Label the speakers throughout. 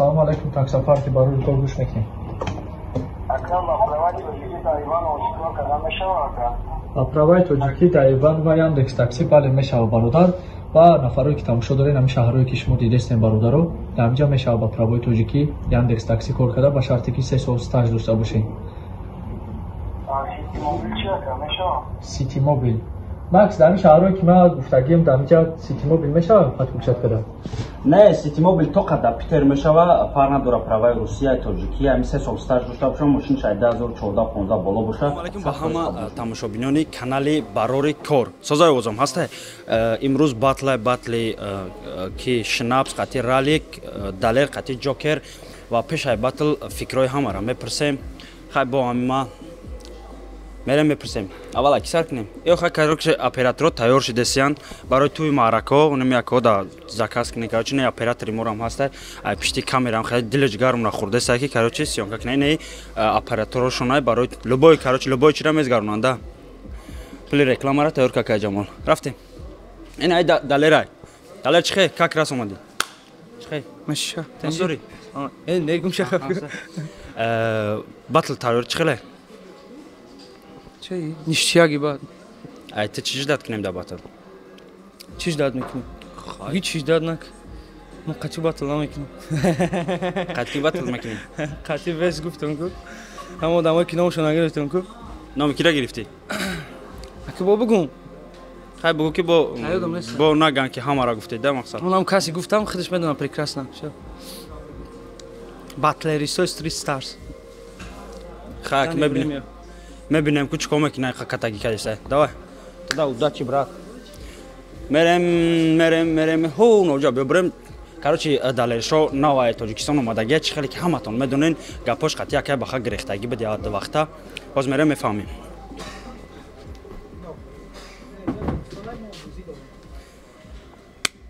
Speaker 1: Assalomu alaykum, taksafar ki barur kol gush mekinیم. Оправай тоҷикӣ дар Иван ва Яндекс такси бале мешава бародар ва нафарои ки тамошо дорен ҳамин шаҳрҳое ки шумо дидестем бародаро дар ҳамҷа мешава ба оправои тоҷикӣ Яндекс такси кор карда ба шарте ки 3 сол стаж дошта бошед. Сити мобил. Макс, дар ҳамин шаҳрҳое ки ман гуфтагием дар ҳамҷа Сити мобил мешава подключат карда?
Speaker 2: Не, Сити мобил то қадда Питер мешава, фарқ надора правай Русия, Тоҷикия, ҳамин 3 сол стаж дошта бошам, мошин шаид 2014-15 боло боша.
Speaker 3: Ассалому алайкум ба ҳама тамошобинони канали Барори Кор. Созай овозам ҳасте. Имрӯз батли ки Шнапс қати Ралик, Далер қати Ҷокер ва пешай батл фикрои ҳамаро мепурсем. Хай бо ҳама мерем мепурсем. Аввал аксар кунем. Хай короче операторо тайёр шидесиян барои туи маърако, унам яко да заказ кунем. Короче не оператори морам ҳастай. Ай пишти камерам хай дилаш гармна хурдесай ки короче сёнка кунем. Не операторошонай барои любой короче любой чира мезгарунанда. Пли рекламара тайёр какай Ҷамол. Рафтем. Ин ай Далерай. Далер чихе, как раз омади? Чихе.
Speaker 4: Маша.
Speaker 3: Тансори.
Speaker 4: Нергум шахаф.
Speaker 3: Батл тайёр чихеле.
Speaker 4: Чай, ништяги бад.
Speaker 3: Ай ты чиж дад кунем да батл?
Speaker 4: Чиж дад мекунем? Ҳеҷ чиж дад нак. Мо қатъи батл намекунем.
Speaker 3: Қатъи батл мекунем?
Speaker 4: Қатъи вес гуфтам ку. Ҳама одамои ки номашон нагирифтам ку.
Speaker 3: Номи кира гирифтӣ?
Speaker 4: Аки бо бигум.
Speaker 3: Хай бигу ки бо наган ки ҳамаро гуфтед да мақсад.
Speaker 4: Онам каси гуфтам, худаш медонам прекрасно. Батлеристо Street Stars.
Speaker 3: Хай мебинем. Мебинем ку чикор мекунай қатаги кадеса. Давай. Да удачи брат. Мерем ҳо ноҷа бибрем. Короче Далершо навай Тоҷикистон омадагия чи хеле ки ҳаматон медонен гапош қати якай баха гирехтагӣ биди ад вақта. Боз мерем мефаҳмем.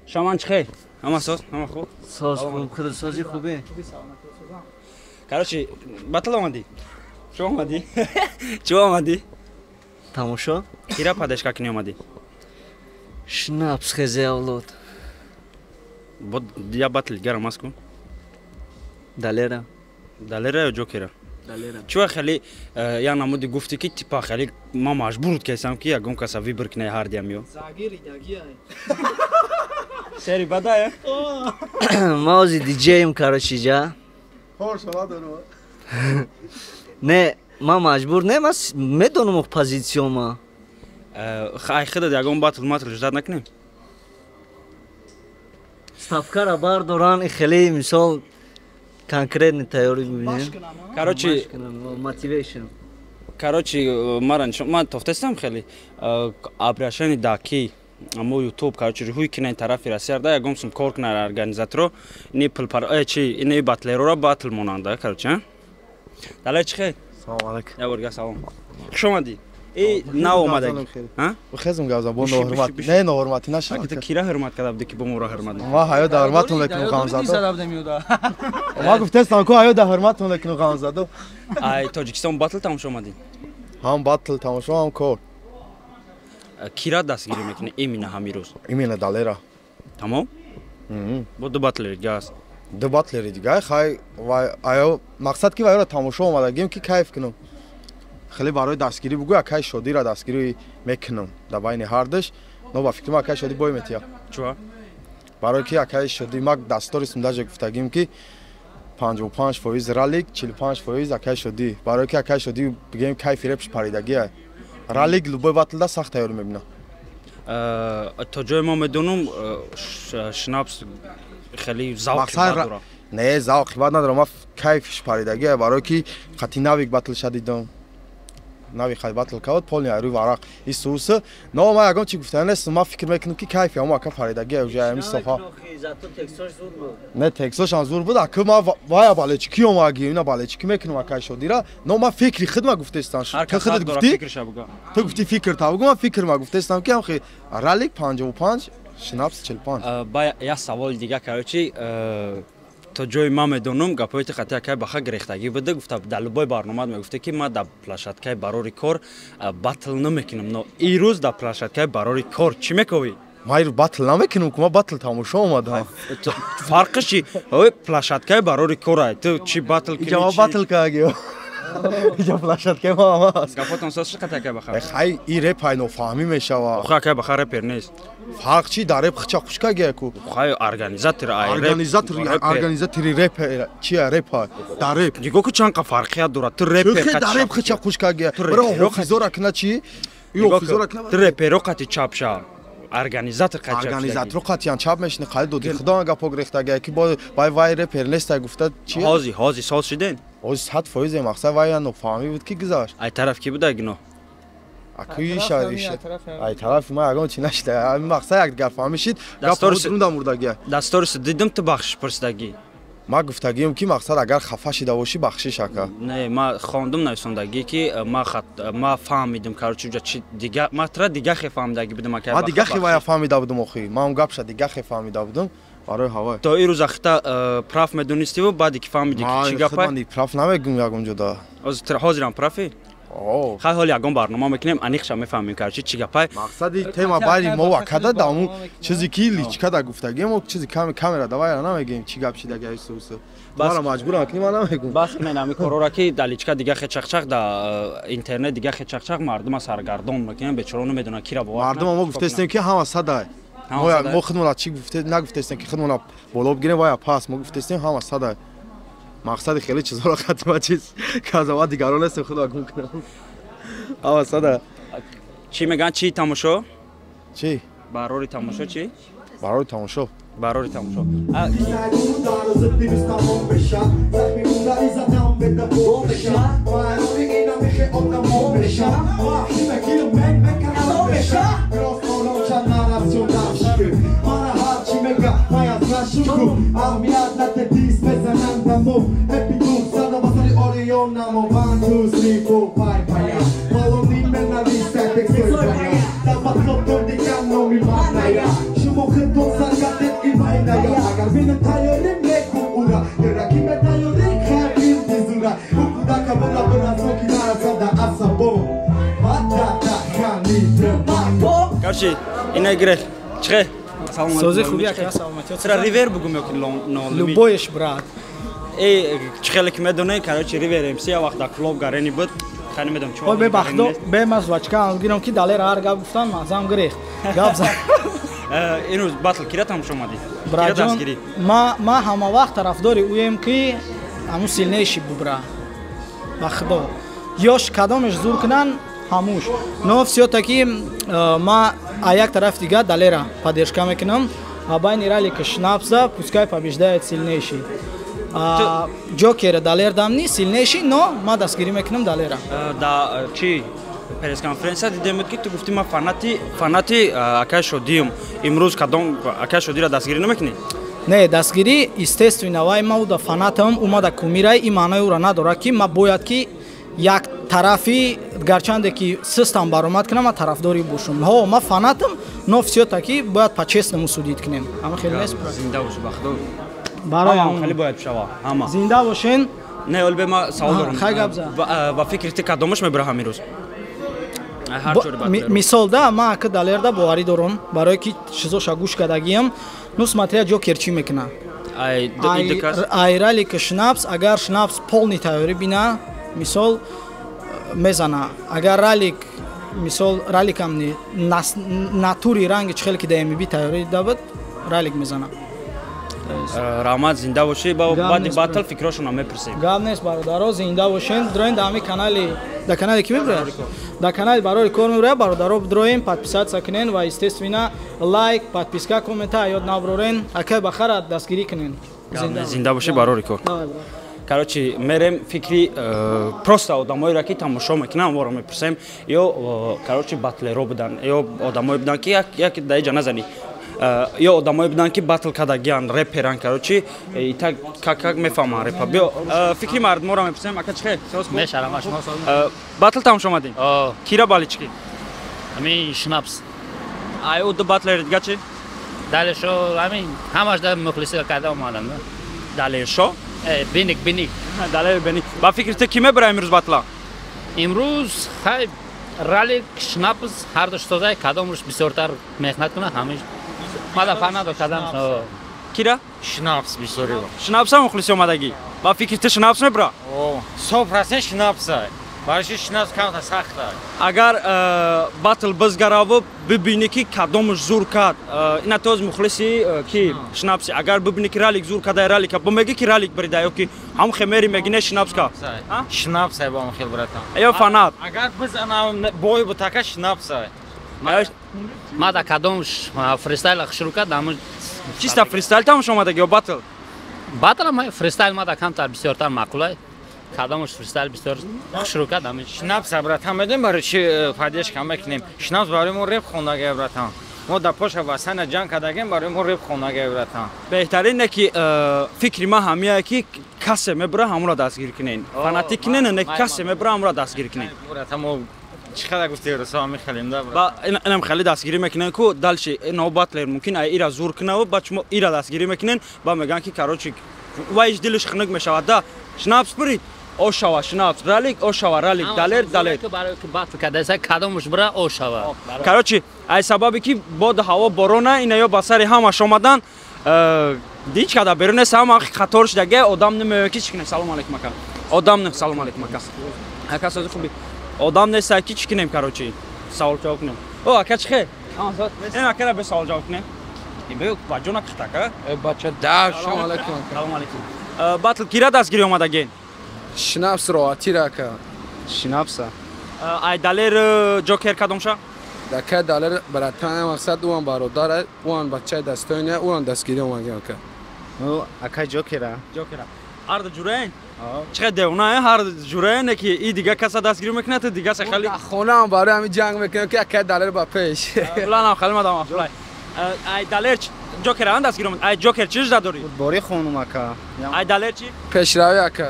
Speaker 3: Шаман чихе? Ҳама соз? Ҳама хуб?
Speaker 4: Соз хуб, худсозӣ хубе?
Speaker 3: Короче батл омадӣ? Чӣ омадӣ? Чӣ омадӣ?
Speaker 4: Тамошо?
Speaker 3: Кира падешка кунӣ омадӣ?
Speaker 4: Шнапс хезе авлод.
Speaker 3: Бо я батл гарам аст кун?
Speaker 4: Далера.
Speaker 3: Далера ё Ҷокера?
Speaker 4: Далера.
Speaker 3: Чӯ хеле я намуди гуфтӣ ки типа хеле ман маҷбур кесам ки ягон каса вибр кунай ҳардиам ё.
Speaker 4: Загири дагияй.
Speaker 3: Сери бадая?
Speaker 4: Маузи диҷеем короче ҷа.
Speaker 1: Хорш ладаро.
Speaker 4: Не, ман маҷбур не, ман медонам позитсияма.
Speaker 3: Хай худат ягон батл ждат накунем?
Speaker 4: Ставкара бардоран хеле мисол конкретни тайёрӣ бибинем.
Speaker 3: Короче
Speaker 4: motivation.
Speaker 3: Короче ман тофтестам хеле обращение даки амо YouTube короче рӯҳи кинаи тарафи Россия да ягон сум кор кунар организаторо не пулпар чи ин батлеро батл монанда короче. Далай чихе?
Speaker 1: Салом алейкум.
Speaker 3: Я бурга салом. Хуш омадӣ. Нав омадаги.
Speaker 1: Хезм гавза бо ноҳурмат. Не ноҳурматӣ наша.
Speaker 3: Аки ты кира ҳурмат када буди ки бо моро ҳурмат.
Speaker 1: Ма ҳаё да ҳурматон лекину ғамзадо. Ма гуфтестам ку ҳаё да ҳурматон лекину ғамзадо.
Speaker 3: Ай Тоҷикистон батл тамошо омадӣ?
Speaker 1: Ҳам батл тамошо ҳам кор.
Speaker 3: Кира дастгирӣ мекунӣ имина ҳамин рӯз?
Speaker 1: Имина Далера.
Speaker 3: Тамом? Бо ду батлери дига аст.
Speaker 1: Ду батлери дига хай аё мақсад ки вайро тамошо омадагим ки кайф кунам. Хеле барои дастгирӣ бугӯ якай шодира дастгирӣ мекунам дар байни ҳардаш. Но ба фикрам якай шодӣ бой метия.
Speaker 3: Чӯ?
Speaker 1: Барои ки якай шодӣ мак дастори сундажа гуфтагим ки 55% ралик 45% якай шодӣ. Барои ки якай шодӣ бигем кайфи репш паридагия. Ралик любой батл да сахт тайёр мебинам.
Speaker 3: То ҷои мо медонам Шнапс хеле завқи дора.
Speaker 1: Не завқи бад надорам, ма кайфиш паридагия барои ки қати навик батл шадидам. Нави хай батл кавад полни айру варақ исуса. Но ма ягон чи гуфтан нест, ма фикр мекунам ки кайфи ама ака паридагия уҷа ами софа. Не тексош ам зур буд, ака ма вая балечи ки омаги ина балечи ки мекунам акай шодира. Но ма фикри хидма гуфтестам.
Speaker 3: Ки хидат гуфти?
Speaker 1: Ту гуфти фикр табугу, ма фикр ма гуфтестам ки амхи ралик 55, Шнапс 45.
Speaker 3: Ба я савол дига короче то ҷои ман медонам гапоити қати якай баха гирехтагӣ буда гуфта дар любой барнома мегуфта ки ман дар площадкаи барори кор батл намекунам, но ирӯз дар площадкаи барори кор чӣ мековӣ?
Speaker 1: ما رو باتل نمیکنم که ما باتل تماشا اومدم
Speaker 3: фарқаш чи ой площадкаи барори кора ту чи батл кини
Speaker 1: اینجا باتل کردیم اینجا площадка ما هست
Speaker 3: гафотон сос чи қатака бахар
Speaker 1: خیلی این رپ های نفهمی میشه و
Speaker 3: خاка бахар репер нест
Speaker 1: فرق چی در رپ خچا خوشکا گه کو
Speaker 3: خای организатор ай
Speaker 1: организатори رپ چیه رپ های در رپ
Speaker 3: диго ку чанқа фарқият дорад ту репер
Speaker 1: خیلی در رپ خچا خوشکا گه برای حافظو رکنه چی این حافظو رکنه
Speaker 3: ту реперо қати чапша организатор қати
Speaker 1: организатор قطعا چپ میشنه خیلی دو دی خدا گپا گرفته گه کی با وای رپر نیست گفته چیه
Speaker 3: ҳози сол шиден
Speaker 1: از 100% مقصد وای نفهمی بود کی گذاشت
Speaker 3: ай тараф ки буда гино
Speaker 1: اکی شاریش ای طرف ما اگه چی نشده مقصد یک دیگر فهمیشید گپ رو در مردگی
Speaker 3: دستورس دیدم تو بخش پرسیدگی
Speaker 1: ما گفتگیم که مقصد اگر خفه شده باشی بخشش اکا
Speaker 3: نه ما خواندم نویسندگی که ما فهمیدم کارچو چی دیگه ما ترا دیگه فهمیدگی بودم که
Speaker 1: ما دیگه وای فهمیده بودم اخی ما اون گپ شد دیگه فهمیده بودم برای هوا
Speaker 3: تو این روز اختا پراف میدونستی و بعدی که فهمیدی که چی گپه
Speaker 1: من پراف نمیگم یگم جدا
Speaker 3: از تر حاضرم پرافی خیلی حالی یگم برنامه میکنیم انیخش میفهمیم کارچی چی گپه
Speaker 1: مقصدی تما بعدی ما وکدا دامو چیزی کی لیچ کدا گفتگیم و چیزی کامera давай نمیگیم چی گپ شده گایس سوسه ما مجبورم که ما نمیگم
Speaker 3: بس من امی کورورا کی دلیچکا دیگه خچخچق دا اینترنت دیگه خچخچق مردم سرگردان میکنن بیچاره نمیدونن کی را باور
Speaker 1: مردم ما گفتستیم که هم صدا ما خدمت چی گفته نگفتستیم که خدمت بالا بگیریم وای پاس ما گفتستیم هم صدا مقصد خیلی چیزا رو خاطر چیز که از اول دیگران است خدا گم کنم هم صدا
Speaker 3: چی میگن چی تماشا
Speaker 1: چی
Speaker 3: برای تماشا چی
Speaker 1: برای تماشا
Speaker 3: برای تماشا Короче, иная игра. Чхе.
Speaker 4: Созы хубия ка саламатият.
Speaker 3: Сра ривер бугум ёки но
Speaker 4: Любоиш брат.
Speaker 3: чхелек медоне, короче, ривер MC вақт да клуб гарени буд. Хани медом чо.
Speaker 4: Ой бе бахдо, бе мазвачка ангирам ки далер ар гап гуфтан мазам гирехт. Гап зан.
Speaker 3: Инуз батл кира тамошо омади.
Speaker 4: Браҷон, ма ҳама вақт тарафдори уем ки ҳамун силнейши бубра. Ба худо. Ёш кадомеш зур кунан ҳамуш. Но всё таки ма а як тараф дига далера поддержка мекунам. А байни Ралика Шнапса пускай побеждает сильнейший. Джокера далер дамни сильнейший, но ма дастгирӣ мекунам далера.
Speaker 3: Да чи пресс-конференция дидем ки ту гуфти ма фанати акай шодием. Имрӯз кадом акай шодира дастгирӣ намекунӣ?
Speaker 4: Не, дастгирӣ естественно вай ма уда фанатам умада кумирай и маънои ура надорад ки ма бояд ки як тарафи гарчанде ки систам баромад кунам ма тарафдори бошам. Ҳо ма фанатам, но всё таки бояд по-честному судид кунем. Ама хеле нест брат.
Speaker 3: Зинда бош бахдо.
Speaker 4: Бароям
Speaker 3: хеле бояд шава. Ама.
Speaker 4: Зинда бошен.
Speaker 3: Не, олбе ма савол дорам.
Speaker 4: Хай гапза.
Speaker 3: Ва фикри ти кадомаш мебра ҳамирӯз?
Speaker 4: Мисол да ма ака далерда боварӣ дорам, барое ки чизоша гӯш кардагиам. Ну смотря ҷокер чӣ мекуна. Айралика Шнапс, агар Шнапс полни тайёрӣ бина, мисол мезана. Агар Ралик, мисол Раликам натури ранги чихел ки даемиби тайёрӣ дабад, Ралик мезана.
Speaker 3: Раҳмат, зинда бошӣ. Баъди батл фикрошона мепурсем.
Speaker 4: Гап нест бародаро, зинда бошен. Дроен да ҳамин канали, да канали ки мебурад? Да канали барори кор мебурад, бародаро бидроем, подписаться кунен ва естественно лайк, подписка, комментар ёд наброрен. Акай бахара дастгирӣ кунен.
Speaker 3: Зинда бошӣ барори кор. Короче, мерем фикри просто одамоеро ки тамошо мекунам, воро мепурсем. Ё короче батлеро будан, ё одамое будан ки як даиҷа назани. Ё одамое будан ки батл кардагиан, реперан, короче, и так как мефаҳман репа. Биё фикри мардуморо мепурсем. Ака чихе?
Speaker 5: Мешарам, шумо соз.
Speaker 3: Батл тамошо омадем? Кира балички?
Speaker 5: Ами Шнапс.
Speaker 3: Ай уду батлер дига чи?
Speaker 5: Далешо, ами ҳамаш да мухлисӣ карда омадам.
Speaker 3: Далешо?
Speaker 5: Биник.
Speaker 3: Далер биник. Ба фикри ту ки мебара имрӯз батла?
Speaker 5: Имрӯз хай ралик шнапс ҳарду штозай кадомш бисёртар меҳнат кунад ҳамиш мада фанадо кадам
Speaker 3: кира
Speaker 6: Шнапс бисёриро.
Speaker 3: шнапса мухлиси омадагӣ ба фикри ти шнапс мебра
Speaker 6: 100% шнапсай. Барши шнапс камта сахтай.
Speaker 3: агар батл бизгараву бибинӣ ки кадомш зур кад ина тоз мухлиси ки шнапси агар бибинӣ ки ралик зур кадай ралика бумеги ки ралик бирида ё ки ҳам хемери мегине шнапс ка
Speaker 6: Шнапсай ба махил братан.
Speaker 3: ё фанат
Speaker 6: Агар бизанам бой бутака шнапсай.
Speaker 5: мада кадомш фристайла шурӯъ кард ҳамиш
Speaker 3: чиста фристайл тамош омадаги ё батл
Speaker 5: батла фристайл мада камтар бисёртар маъқулай кадомш фристайл бисёр шурӯъ кард ҳамиш
Speaker 6: Шнапсай братан медем барои чи падешка мекунем. Шнапс барои мо реп хонагай братан. Мо да поша васана ҷанг кардагем барои мо реп хонагай братан.
Speaker 3: беҳтарине ки фикри ман ҳамияе ки касе мебура ҳамуро дастгир кунен фанатик не касе мебура ҳамуро дастгир кунен
Speaker 6: Братан мо чӣ қадар гуфтӣ росо мехелем да
Speaker 3: ба инам хеле дастгирӣ мекунен ку далши но батлер мумкин ай ира зур кунаву ба чумо ира дастгирӣ мекунен ба меган ки короче вайш дилиш хунук мешавад да шнапс бирид ошава шнапс ралик ошава ралик далер далер
Speaker 5: барои ки батл кардаса кадомш бира ошава
Speaker 3: короче ай сабаби ки боду ҳаво борона ина ё ба сари ҳамаш омадан дич када берунеса ҳама қатор шудаге одам намеёе ки чӣ кунем салом алейкум ака одам не салом алейкум ака ака сози хуби одам неста ки чӣ кунем короче савол ҷавоб кунем о ака чӣ хел ин акара бе савол ҷавоб кунем бе баҷона кихтака
Speaker 7: бача да салом алейкум
Speaker 3: салом алейкум батл кира дастгирӣ омадаген
Speaker 7: шнапс роҳатира ка
Speaker 4: шинапса
Speaker 3: ай далер ҷокер кадомша
Speaker 7: дака далер братан мақсад уан бародар уан бачаи дастойне уан дастгирӣ омаген ка
Speaker 4: ака ҷокера
Speaker 3: ҷокера ҳар ду ҷураен чиқад девона ҳар ҷураене ки и дига каса дастгирӣ мекунад дигаса хали
Speaker 7: хонаам барои ҳамин ҷанг мекунем ки ака далер ба пеш
Speaker 3: фуланам хали мадам фулай ай далер ҷокер ан дастгирӣ омад ай ҷокер чӣ жда дорӣ
Speaker 4: бори хонум ака
Speaker 3: ай далер чӣ
Speaker 7: пешравӣ ака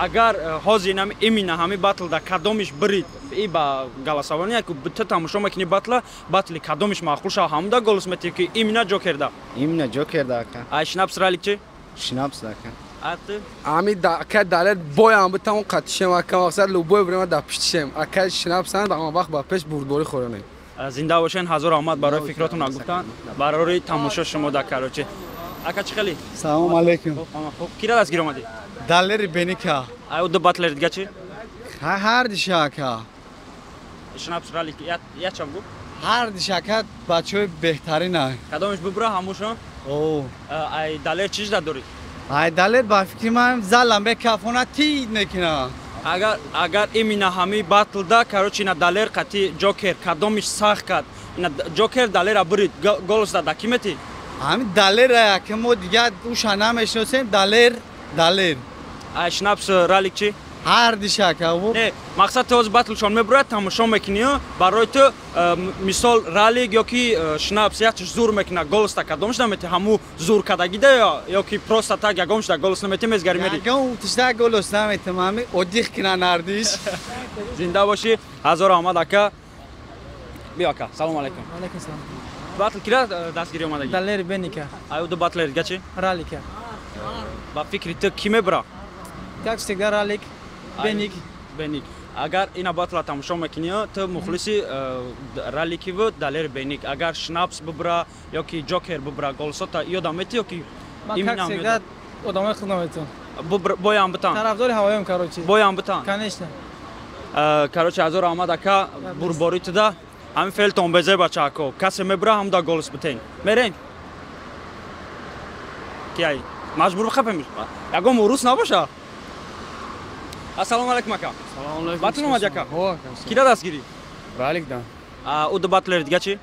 Speaker 3: агар ҳозир имина ҳами батл да кадомиш бирид и ба галасавони ку ту тамошо мекунӣ батла батли кадомиш маъқул шава ҳамуда голос метӣ ки имина ҷокер да
Speaker 4: имна ҷокерда ака
Speaker 3: ай шнапс ралик чӣ
Speaker 4: шинапс ака
Speaker 3: ати
Speaker 7: ҳами ака далер боям битамон қатишем ака мақсад лубой бурема да пиштишем ака шинапсан ба вақт ба пеш бурдборӣ хоронем
Speaker 3: зинда бошен ҳазор омад барои фикротон гуфтан барори тамошо шумо да короче ака чӣ хели
Speaker 1: салом алейкум
Speaker 3: кира дастгир омадӣ
Speaker 1: далери беника
Speaker 3: ай уду батлер дига чӣ
Speaker 1: ҳар дишака
Speaker 3: шнапс ралик ячам гуфт
Speaker 1: ҳар дишака бачаҳои беҳтарина
Speaker 3: кадомиш бибура ҳамушо ай далер чӣ жда дорӣ
Speaker 1: ай далер ба фикри ман залам бе кафона тид мекуна
Speaker 3: агар имина ҳами батл да короче ина далер қати ҷокер кадомиш сахт кад ина ҷокер далера бирид голос да ки метӣ
Speaker 1: ҳамин далера ки мо дига уша намешиносем далер
Speaker 3: ай шнапс ралик чӣ
Speaker 1: ҳар дишака
Speaker 3: не мақсад тоз батлшон мебурад тамошо мекунӣ барои ту мисол ралик ё ки шнапс якчиш зур мекуна голоста кадомш наметӣ ҳаму зур кадагида ё ки просто так ягоншда голос наметӣ мезгари мери
Speaker 1: ягон утишда голос наметам ҳами оддих кина нардиш
Speaker 3: зинда бошӣ ҳазор омад ака биё ака салом алейкум
Speaker 4: алейкум салом
Speaker 3: батл кира дастгирӣ омадаги
Speaker 4: далер беника
Speaker 3: ай уду батлер дига чӣ
Speaker 4: ралика
Speaker 3: ба фикри ту ки мебура
Speaker 4: як стега ралик
Speaker 3: беник агар ина батла тамошо мекунӣ ту мухлиси раликиву далер беник агар шнапс бибура ё ки ҷокер бибура голосота ёдам метӣ ё ки
Speaker 4: имна одамои худ наметон
Speaker 3: боям битан
Speaker 4: тарафдори ҳавоём короче
Speaker 3: боям битан
Speaker 4: конечно
Speaker 3: короче ҳазор аҳмад ака бурборӣ туда ҳамин феълтон безе бачаако касе мебура ҳамуда голос битен мерен ки ай маҷбур бихапем ягон урус набоша ассалому алейкум ака батл омад ака кида дастгирӣ
Speaker 7: ралик да
Speaker 3: уду батлер дига чӣ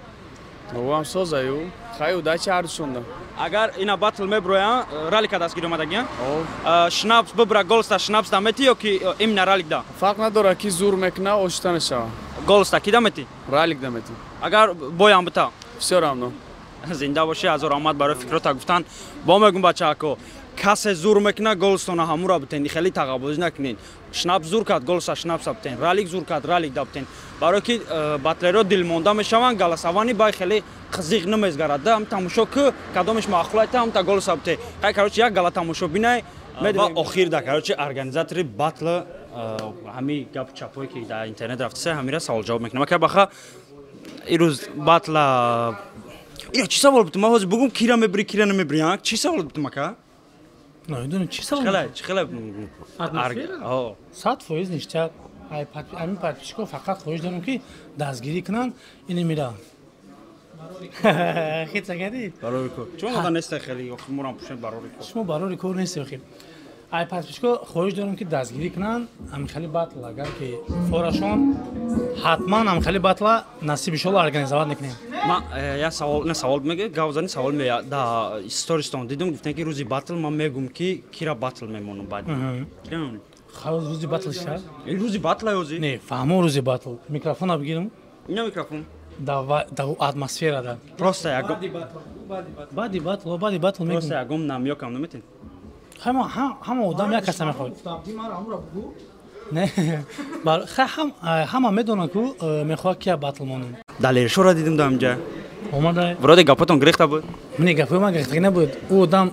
Speaker 7: овам созаю хай удачи ҳардушонда
Speaker 3: агар ина батл мебуроя ралика дастгирӣ омадагия шнапс бибура голоста шнапс да метӣ ё ки имна ралик да
Speaker 7: фарқ надорад ки зур мекуна ошита мешава
Speaker 3: голоста кида метӣ
Speaker 7: ралик да метӣ
Speaker 3: агар боям бита
Speaker 7: всё равно
Speaker 3: зинда бошӣ ҳазор омад барои фикрота гуфтан бо мегум бачаако касе зур мекуна голостона ҳамура битен хеле тағаббозӣ накунед шнапс зур кард голоса шнапса битен ралик зур кард ралик да битен барое ки батлеро дилмонда мешаванд галасавани бай хеле қызиқ намезгарад да ҳам тамошо ки кадомиш маъқулайта ҳамта голоса бите хай короче як гала тамошо бинай ва охир да короче организатори батл ҳамин гап чапҳое ки дар интернет рафтасе ҳамира савол ҷавоб мекунам. Ака баха ирӯз батла ина чӣ савол бутум? Ман ҳозир бугум кира мебирӣ, кира намебирӣ. Чӣ савол бутум ака?
Speaker 4: نمیدونم چی سوال
Speaker 3: چی خیلی
Speaker 4: اتمسفر 100% نیشتر همین پادپیشکو فقط خواهش دارم که دستگیری کنن اینو میره خیلی چقدری
Speaker 3: برای کار چون آدم نیست خیلی مورم پوشن برای کار
Speaker 4: شما برای کار نیست خیلی ای پادپیشکو خواهش دارم که دستگیری کنن هم خیلی باطل اگر که فورشون حتما هم خیلی باطل نصیب شول ارگانیزovat میکنیم
Speaker 3: ما یا سوال میگه گاوزانی سوال میگه دا استوریستون دیدم گفتن که روزی باطل من میگم که کیرا باطل میمونم بعد کیرا
Speaker 4: خواهد روزی باطل شد
Speaker 3: این روزی باطل روزی
Speaker 4: نه فهمو روزی باطل میکروفون بگیرم
Speaker 3: اینا میکروفون
Speaker 4: دا اتمسفر دا
Speaker 3: просто ягом
Speaker 4: бади батл میگم
Speaker 3: просто ягом намёкам наметин
Speaker 4: همه آدم یک کس میخواد نه همه میدونن که میخواد که باطل مونن
Speaker 3: دلیلشو را دیدم دامجا
Speaker 4: اومده
Speaker 3: وراده گپاتون گرفته بود
Speaker 4: من گپو ما گرفته نبود او آدم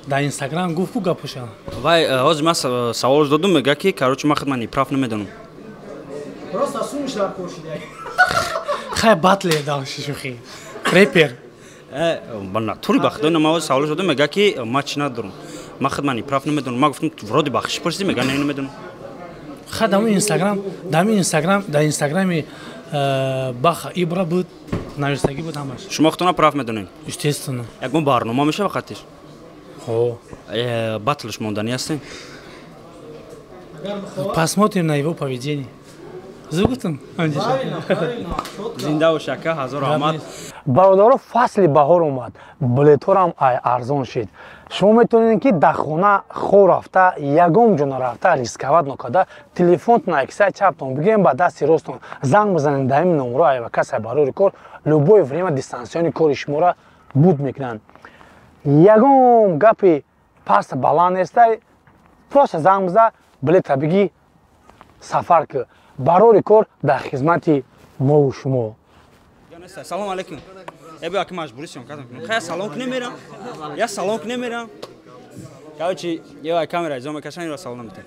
Speaker 4: در اینستاگرام گفت کو گپوش
Speaker 3: وای حاضر من سوال دادم میگه که کاروچ ما خدمت پراف نمیدونم
Speaker 4: просто сумишlar ko'rishdi خیلی باطل داشت شوخی ریپر
Speaker 3: بنا توری بخدا نماز سوال شده میگه که ما چی ندارم ما خدمانی پراف نمیدونم ما گفتم ورودی بخش پرسی میگه نه نمیدونم
Speaker 4: خدام اینستاگرام در اینستاگرامی بخ ابرا بود نوشتگی بود همش
Speaker 3: شما خودتون پراف میدونین
Speaker 4: естественно
Speaker 3: یکم برنامه میشه وقتش
Speaker 4: خب
Speaker 3: باطلش موندنی هستین
Speaker 4: посмотрим на его поведение زوگتون
Speaker 3: زنده و شکه هزار آمد
Speaker 8: برادرها فصل بهار اومد بلیط‌ها هم ارزان شد شما میتونید که در خانه خو رفته یگم جون رفته ریسکوت نکرده تلفنتون اکسای چپتون بگیم با دست راستون زنگ بزنید در این نمره و کسی برای کار любое время дистанционный کار شما را بود میکنن یگم گپی پس بلند است просто زنگ بزن بلیط بگی سفر که برای کار در خدمت ما و شما
Speaker 3: سلام علیکم ابی اکی مجبوری سیم کردم خیلی سلام کنه میرم یا سلام کنه میرم کاوچی یا کامera ایزام کشانی رو سلام میتونم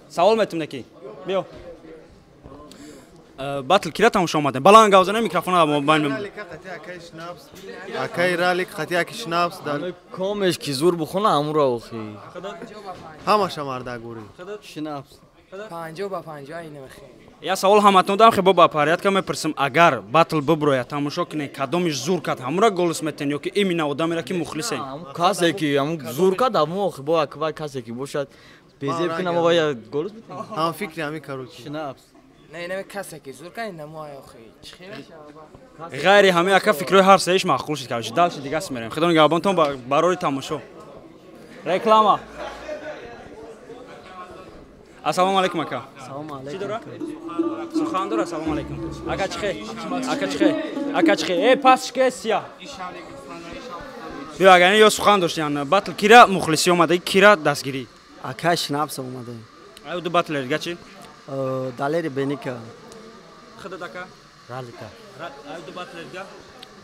Speaker 3: سوال میتونم نکی بیو باتل کیرا تماشا اومدن بلند گاوزنه میکروفون رو موبایل میمون
Speaker 9: اکی رالیک خطی اکی شنابس دار
Speaker 10: کامش کی زور بخونه امورا اوخی
Speaker 9: همه شمارده گوری
Speaker 10: شنابس
Speaker 7: 50 با 50 اینه بخیر
Speaker 3: یا سوال همتون دارم خب با پاریت که میپرسم اگر باتل ببرویا تماشا کنه کدومش زور کرد همراه گلس میتن یا که ایمینا آدمی را که مخلصه
Speaker 10: کسی که هم زور کرد امو با اکبر کسی که باشد بیزی بکنه ما باید گلس بتیم
Speaker 9: هم فکری همی کرو
Speaker 10: شنابس
Speaker 7: نه نه کسی که زور کنه نمو آخی
Speaker 3: غیر همه اکا فکرای هر سهش معقول شد که دالش دیگه است میریم خدمت گابانتون برای تماشا رکلامه السلام علیکم اکا
Speaker 10: سلام علیکم
Speaker 3: چی داره سخن داره سلام علیکم اکا چخه ای پس شکستیا بیا اگر یا سخن داشتین باتل کیرا مخلصی اومده کیرا دستگیری
Speaker 10: اکا شنابس اومده
Speaker 3: ایو دو باتل دیگه چی
Speaker 10: دالری بینیکا
Speaker 3: خدا دکا
Speaker 5: رالیکا
Speaker 3: ایو دو باتل دیگه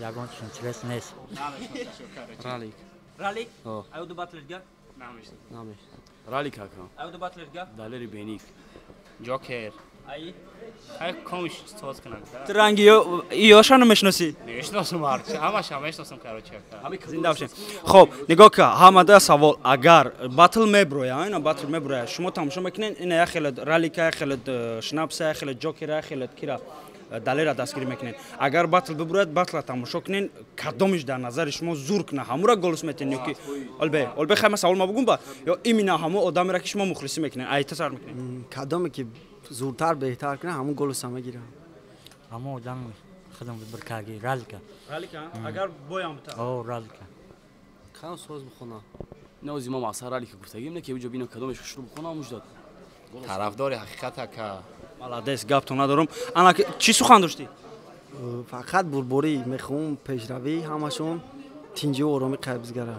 Speaker 5: یگان چنچلس نیست
Speaker 3: رالیک ایو دو باتل دیگه
Speaker 10: نامش
Speaker 6: رالیک اکا
Speaker 3: ایو دو باتل دیگه
Speaker 6: دالری بینیک
Speaker 5: جوکر
Speaker 3: ای
Speaker 5: های کامش توز کنن
Speaker 3: رنگی یاشانو میشناسی
Speaker 5: نمیشناسم همش میشناسم کاروچه
Speaker 3: زنده باشین خب نگاه که همه سوال اگر باتل میبرویا اینا باتل میبرویا شما تماشا میکنین اینا یا خیلی رالیکا یا خیلی شنابس یا خیلی جوکر یا خیلی کیرا دلیل دستگیری میکنین اگر باتل ببروید باتل تماشا کنین کدومش در نظر شما زور کنه همورا گلس میتین یا که البته خیلی سوال ما بگم با یا ایمینا همو آدمی را که شما مخلصی میکنین ای تصور میکنین
Speaker 10: کدومی که زورتر بهتر کنه همون گلس هم میگیره
Speaker 5: همو دم خدم برکاگی رالیکا
Speaker 3: اگر بویام بتا
Speaker 5: او رالیکا
Speaker 6: خان سوز بخونه نوزی ما معصر رالیک گفتگیم نه که بجا بینو کدومش شروع بخونه مجدد
Speaker 9: طرفدار حقیقت که
Speaker 3: مالادس گپ ندارم انا چی سخن داشتی
Speaker 10: فقط بربری میخوام پیشروی همشون تینجی و آرامی قبضگره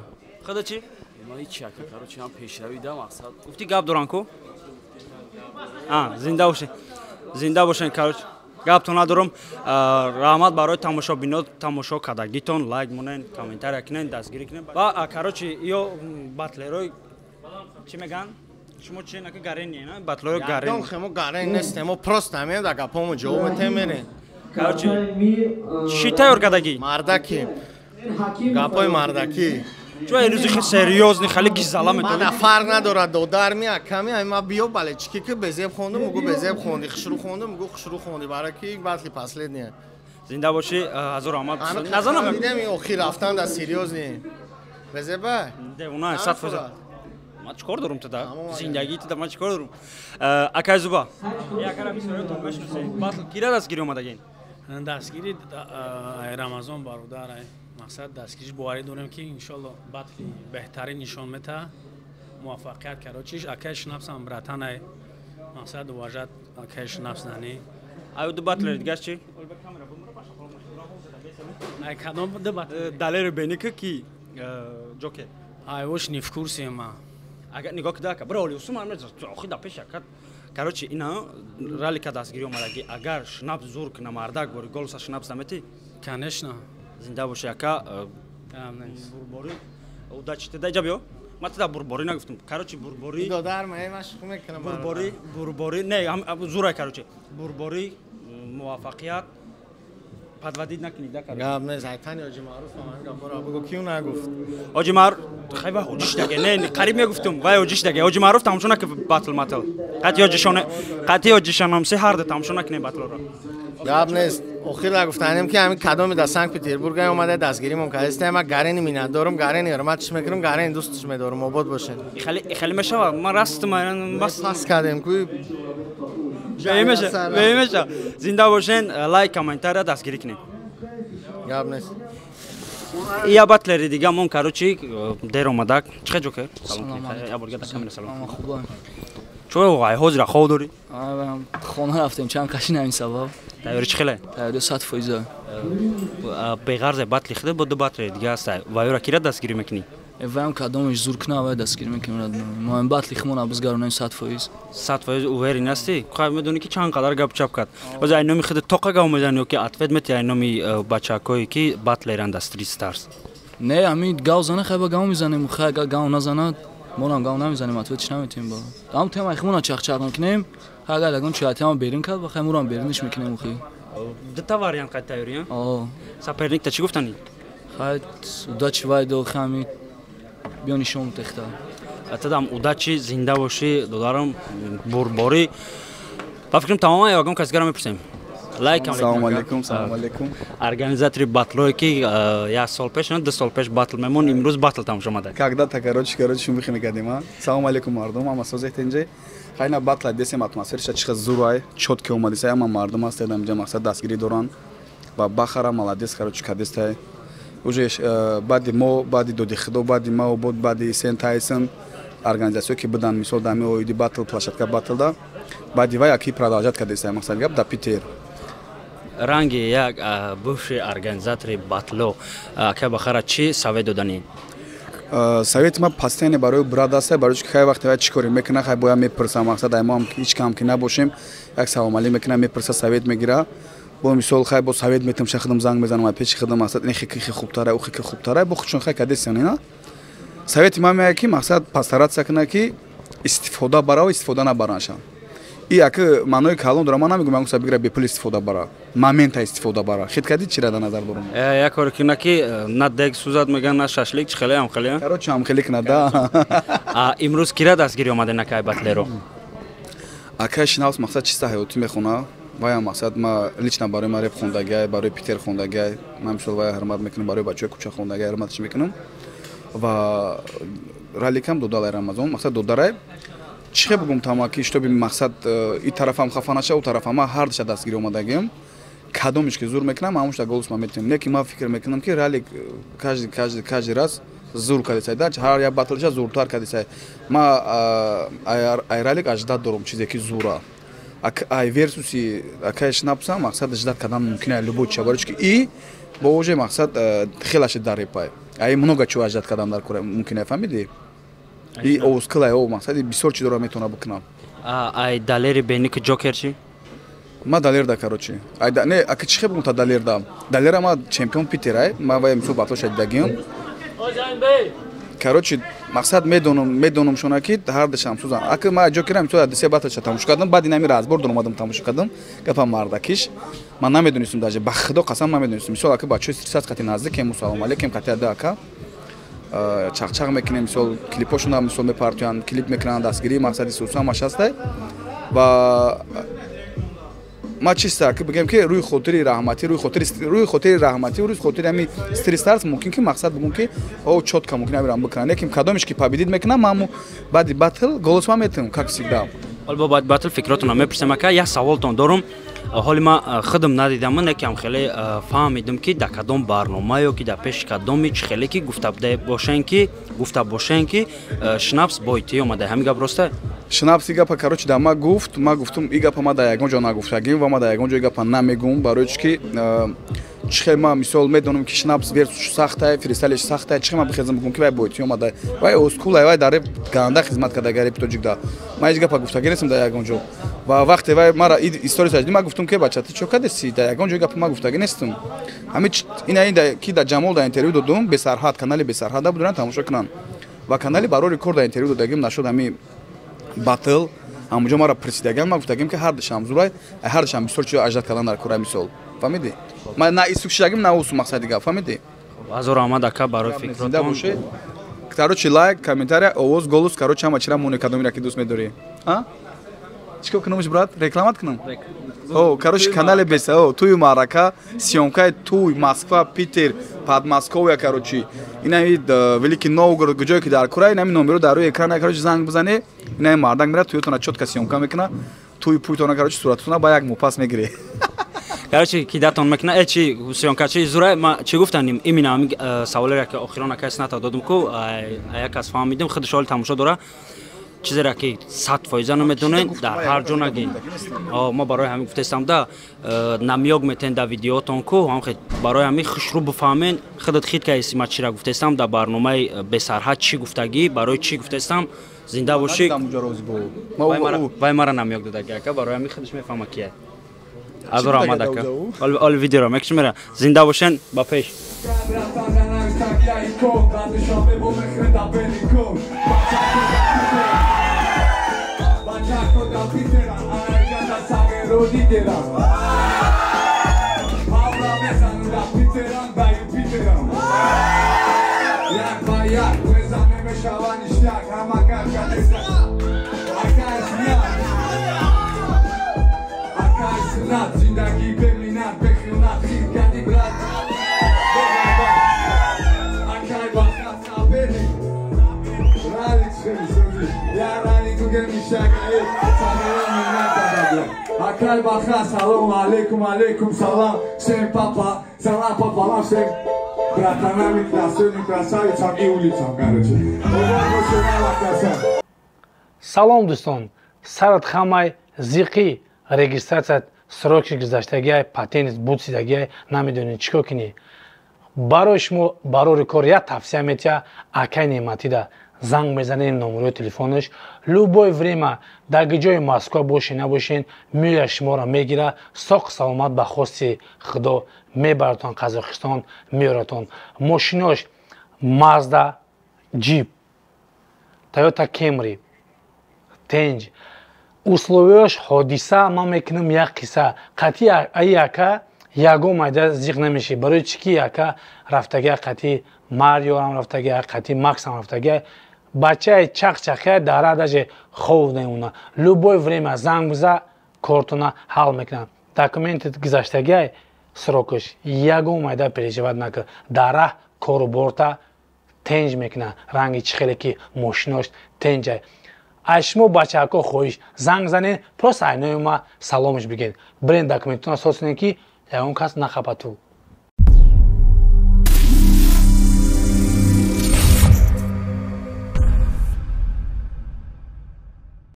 Speaker 3: خدا چی
Speaker 6: ما هیچ اکا کاروچی هم پیشروی ده مقصد
Speaker 3: گفتی گپ دارن کو زنده باشین کاروچ گپ ندارم رحمت برای تماشابینان تماشا کردگیتون لایک مونن کامنتار کنین دستگیری کنین با کاروچ یا باتلروی چی میگن؟ شما چی نکه گارینی نه؟ باطلو گارین.
Speaker 9: دام خمو گارین نیستیم و پروست همین دکا پامو جواب تمیره.
Speaker 3: کارچی؟ چی تاور کداگی؟
Speaker 9: مردکی. گاپای مردکی.
Speaker 3: چون ایروزی خیلی سریوز نی خالی گیزالا میتونی.
Speaker 9: من فرق نداره دودار می اکمی اما بیو باله چیکی که بزیب خوندم مگو بزیب خوندی خشرو خوندم مگو خشرو خوندی برای کی باطلی پسلید نیه.
Speaker 3: زنده باشی هزار آمد.
Speaker 9: نزنم. دیدم این اخیر رفتن در سریوز نی. بزیبه.
Speaker 3: ده اونا 100%. ما چیکار دارم تو دا؟ زندگی تو دا ما چیکار دارم؟ اکای زوبا. یا کارا میسوره تو بشنوسی. باطل کیرا دستگیری اومدگین؟
Speaker 8: دستگیری رمضان برادر مقصد دستگیریش باوری دارم که انشالله باطلی بهترین نشان میده موفقیت کراچیش اکای شناپس هم براتن ای مقصد واجد اکای شناپس نانی
Speaker 3: آیا دو باطل دیگه چی؟
Speaker 8: ای کدام دو باطل
Speaker 3: دلیر بینی که کی جوکر
Speaker 8: ای وش نیفکورسی ما
Speaker 3: اگر نگاه کده که برای اوسم هم نمی‌ذاره آخی دپش کرد کراچی اینا رالی که دستگیری اومدگی اگر شناپس زور کنه مردک بری گلوس شناپس نمیتی
Speaker 8: کنش نه
Speaker 3: زنده باشه اکا بربری او داشته دای جابیو ما تا بربری نگفتم کراچی بربری
Speaker 9: دودار مشق میکنم
Speaker 3: بربری نه هم زورای کراچی بربری موفقیت پدودید نکنید دکار
Speaker 9: گام نه زایتانی آجی معروف من گفت بگو کیو نگفت
Speaker 3: آجی معروف خیلی حجیش دیگه نه قریب میگفتم وای حجیش دیگه آجی معروف تماشا نکه باطل ماتل قطعی آجیشون هم سه هر ده تماشا نکنه باطل را
Speaker 9: گام نیست اخیر نگفتنیم که همین کدام در سنت پترزبورگ اومده دستگیری ممکن است ما گارینی می‌ندارم دارم گارینی حرمتش میکنم گارین دوستش می‌دارم آباد باشه
Speaker 3: خیلی میشه ما راست ما
Speaker 9: بس پاس کردیم کوی
Speaker 3: بیمیشه زنده باشین لایک کامنتار دستگیری کنید
Speaker 9: گام نیست
Speaker 3: یا باطلری دیگه مون کاروچی دیر اومدک چه جوکر سلام یا برگرد کامل سلام
Speaker 10: خوبم
Speaker 3: چه وای حاضر خود داری
Speaker 10: خونه رفتیم چند قشنگ همین سبب
Speaker 3: تایوری چه خله
Speaker 10: تایوری 100 فایزه
Speaker 3: بغرض باطلی خده بود باطل دیگه است وای را کی دستگیری میکنی
Speaker 10: وام کدامش زور کنه و دستگیری میکنیم ما این باطلی خمون بزرگانه 100 فایز
Speaker 3: 100 فایز اووری نستی خب میدونی که چند قدر گپ چپ کرد باز اینو میخواد توقع گام میزنه که اتفاق میتی اینو می بچاکوی کی باطل اندستری استارز
Speaker 10: نه همین گاوزانه خیلی گام میزنیم خیلی گام نزنه ما هم گام نمیزنیم اتفاقش نمیتیم با هم تیم خمون چخ میکنیم اگر لگون چاتی هم بیرون کرد و خمون هم بیرونش میکنیم خیلی
Speaker 3: دو تا واریانت قد تایوری
Speaker 10: آه
Speaker 3: سپرنیک تا چی گفتنی
Speaker 10: خیلی داچ وای دو خمی بیانی شما تخته
Speaker 3: اتدام اوداچی زنده باشی دادارم بربری فکرم تمام یاگم کسگرام میپرسیم لایک
Speaker 11: سلام علیکم
Speaker 3: организатори батлое ки як сол пеш не 2 сол пеш батл мемон имрӯз батл тамошо омада
Speaker 11: когда-то короче шумо мехинекадима салом алейкум мардум ама созехтенҷе хайна батла десем атмосфериша чиха зурай чот ки омадиса ама мардум астедам ҷа мақсад дастгирӣ доран ва бахара молодец короче кадестай уже баъди мо баъди доди худо баъди мо буд баъди сен тайсон организатсия ки будан мисол дами оиди батл площадка батлда баъди вай аки продолжат кадестай мақсад гап да питер
Speaker 3: ранги як бывший организатори батло ка бахара чи совет додани
Speaker 11: совет ма постоянно барои брат аст барои ки хай вақте чӣ коре мекуна хай боя мепурса мақсад ай мо ҳам ҳеҷ кам ки набошем як салом алей мекуна мепурса совет мегира бо мисол хай бо совет метам шахидам занг мезанам ай пеши хидам мақсад ин хики хубтара у хики хубтара бо худшон хай кадесиёнина совети ман меяд ки мақсад пастаратсия куна ки истифода бара ва истифода набараншан и аки маънои калон дорам ман намегӯям ягон сабигира бепул истифода бара момента истифода бара хит кади чира да назар дорам
Speaker 3: як кор кина ки на дег сузад меган на шашлик чи хеле ам хеле
Speaker 11: короче ам хеле кина да
Speaker 3: имрӯз кира дастгирӣ омаде на кай батлеро
Speaker 11: акай шинавс мақсад чиста ҳаётӣ мехона вай ам мақсад ма лично барои ма реп хондагай барои питер хондагай ман мисол вай ҳурмат мекунам барои бачаҳои кӯча хондагай ҳурматш мекунам ва раликам додалай рамазон мақсад додарай چه بگم تمام که اشتباه مقصد این طرفم خفه نشه و طرفم ما هر دشت دستگیری اومدگیم کدومش که زور میکنم همونش تا گلوس ما میتونیم نه که ما فکر میکنم که رالی کاجی راست زور کردی ساید هر یا باطلش زورتر کردی ساید ما ای رالی اجداد دارم چیزی که زوره ای ورسوسی اکایش نپسام مقصد اجداد کدام ممکنه لبود چه باریش که ای با وجه مقصد خیلیش داری پای ای منوگه چه اجداد کدام دار کنه ممکنه فهمیدی ای اوسکلای او مقصد بسیار چی دارم میتونه بکنم
Speaker 3: ای دلاری بینی که جوکر چی
Speaker 11: ما دلیر دا کاروچی ای نه اگه چی بگم تا دلیر دام دلیر ما چمپیون پیترای ما وای میسو باطل شد دگیم کاروچی мақсад медонам шуна ки ҳар дашам сӯзан ака ма ҷокирам то дисе баташа тамошо кардам баъд инами разбор омадам тамошо кардам гапа мардакиш ман намедонистам даже ба худо қасам намедонистам мисол ака бачаи сирсат қати наздик кем салом алейкум қати ада ака чақчақ мекунем мисол клипошуна мисол мепартоянд клип мекунанд дастгирии мақсади сӯзан машастай ва ма чиста ки бигем ки рӯи хотири раҳматӣ рӯи хотири раҳматӣ рӯи хотири ами стрессарс мумкин ки мақсад бигум ки о чотка мумкин авирам бикунам лекин кадомиш ки пабидид мекунам маму баъди батл голосма метавам как всегда
Speaker 3: ҳоло баъди батл фикротонам мепурсем ака як саволтон дорум ҳоли ма худам надидам некам хеле фаҳмидам ки дар кадом барнома ё ки дар пеши кадоми чӣ хеле ки гуфта бошен ки шнапс бо ити омада ҳамин гап роста
Speaker 11: шнапси гапа короче да ма гуфтум и гапа ма дар ягон ҷо нагуфтагим ва ма дар ягон ҷо гапа намегум барои чӣ ки чӣ хел ма мисол медонам ки шнапс версуш сахтае фристайлеш сахтае чӣ хел ма бихезам бигум ки вай бо ити омада вай оскулай вай дар ганда хизмат карда гари тоҷикда ма ҳеҷ гапа гуфтагӣ нестам дар ягон ҷо ва вақте вай мара истори саҷдӣ ма гуфтум ки бача ти чо кадеси дар ягон ҷо гапа ма гуфтагӣ нестам ҳамин ки дар ҷамол дар интервю додум бесарҳад канали бесарҳада будуран тамошо кунанд ва канали барори кор дар интервю додагим нашуд ҳами батл ҳамуҷо мара присидаган ма гуфтагим ки ҳар дашам зурай ҳар дашам бисёр чиzo аждад кардан дар кора мисол фаҳмидӣ ма на исӯкшидагим на усу мақсади гап фаҳмидӣ
Speaker 3: азор аҳмад ака барои фикротон
Speaker 11: короче лайк комментария овоз голос короче ҳама чира моне кадомира ки дӯст медорӣ чикор кунамш брат рекламат кунам короче канале беса туи маърака сёмкаи туй москва питер подмосковия короче инами великий новгород куҷое ки дар кора инами номеро дар рӯи экрана короче занг бизане инами мардак мирад туйотона чотка сёмка мекуна туи пуйтона короче сурататона ба як мопас мегирӣ
Speaker 3: короче кидатон мекуна чи сёмкачи зура ма чӣ гуфтаним имина саволере ки охирона кас ната додум ку як кас фаҳмидим худи шоли тамошо дора чизере ки 100% намедонен дар ҳар ҷо нагин мо барои ҳамин гуфтестам да намёг метен дар видеотон ку ҳам барои ҳамин хушрӯ бифаҳмен худат хит кайси ма чира гуфтестам дар барномаи бесарҳад чӣ гуфтагӣ барои чӣ гуфтестам зинда бошӣ вай мара намёг додаги ака барои ҳамин худаш мефаҳма кия азор аҳмад ака оли видеоро мекуши мера зинда бошен ба пеш
Speaker 12: زندگی ببینم بخونم خیلی کردی برد اکای وقت نبری رانی چلی سوزی یا رانی تو گرمی شکایی تنیرم منت دادم اکای وقت سلام علیکم سلام سیم پاپا سلام پاپا سیم братанами красивыми красавицам и улицам короче
Speaker 8: салом дӯстон сарат хамай зиқи регистратсият сроки гузаштагиай патент будсидагиай намедонед чӣ кор кунӣ барои шумо барори кор як тавсия метия акай неъматида занг мезанем номерои телефонаш любое время дар ҷои москва бошен набошен меояд шуморо мегира соқ саломат ба хости худо мебаратон қазоқистон меоратон мошинош мазда ҷип тойота кемри тенҷ условияш ҳодиса ман мекунам як қисса қатъи аи ака ягон майда зиқ намешӣ барои чӣ ки ака рафтагия қатъи мариорам рафтагия қатъи максам рафтагия бачаи чақчақия дара даже хов намона любое время занг биза кортона ҳал мекунам документи гузаштагиай срокаш ягон майда переживат накар дара кору борта тенҷ мекуна ранги чӣ хеле ки мошинош тенҷай аз шумо бачаҳако хоҳиш занг занед просто айнои ма саломаш бигед бирен документона созкунед ки ягон кас нахапа ту